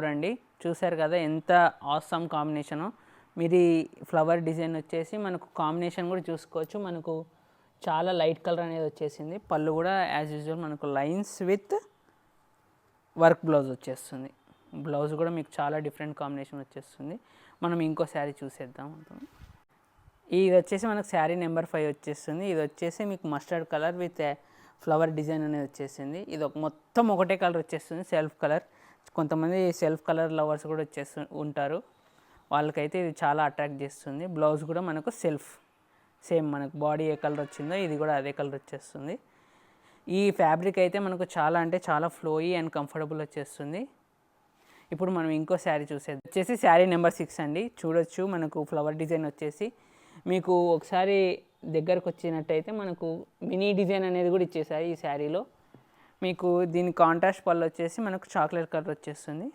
చూడండి, చూసారు కదా ఎంత ఆసమ్ కాంబినేషను. మీది ఫ్లవర్ డిజైన్ వచ్చేసి మనకు కాంబినేషన్ కూడా చూసుకోవచ్చు. మనకు చాలా లైట్ కలర్ అనేది వచ్చేసింది. పళ్ళు కూడా యాజ్ యూజువల్ మనకు లైన్స్ విత్ వర్క్ బ్లౌజ్ వచ్చేస్తుంది. బ్లౌజ్ కూడా మీకు చాలా డిఫరెంట్ కాంబినేషన్ వచ్చేస్తుంది. మనం ఇంకో శారీ చూసేద్దాం. ఇది వచ్చేసి మనకు శారీ నెంబర్ 5 వచ్చేస్తుంది. ఇది వచ్చేసి మీకు mustard colour with flower design అనేది వచ్చేసింది. ఇది మొత్తం ఒకటే కలర్ వచ్చేస్తుంది, సెల్ఫ్ కలర్. కొంతమంది సెల్ఫ్ కలర్ లవర్స్ కూడా ఉంటారు, వాళ్ళకైతే ఇది చాలా అట్రాక్ట్ చేస్తుంది. బ్లౌజ్ కూడా మనకు సేమ్ మనకు బాడీ ఏ కలర్ వచ్చిందో ఇది కూడా అదే కలర్ వచ్చేస్తుంది. ఈ ఫ్యాబ్రిక్ అయితే మనకు చాలా అంటే చాలా ఫ్లోయీ అండ్ కంఫర్టబుల్ వచ్చేస్తుంది. ఇప్పుడు మనం ఇంకో శారీ చూసేది వచ్చేసి శారీ నెంబర్ 6 అండి. చూడొచ్చు మనకు ఫ్లవర్ డిజైన్ వచ్చేసి మీకు ఒకసారి దగ్గరకు వచ్చినట్టయితే మనకు మినీ డిజైన్ అనేది కూడా ఇచ్చేసారు ఈ శారీలో. మీకు దీని కాంట్రాస్ట్ పళ్ళు వచ్చేసి మనకు చాక్లెట్ కలర్ వచ్చేస్తుంది.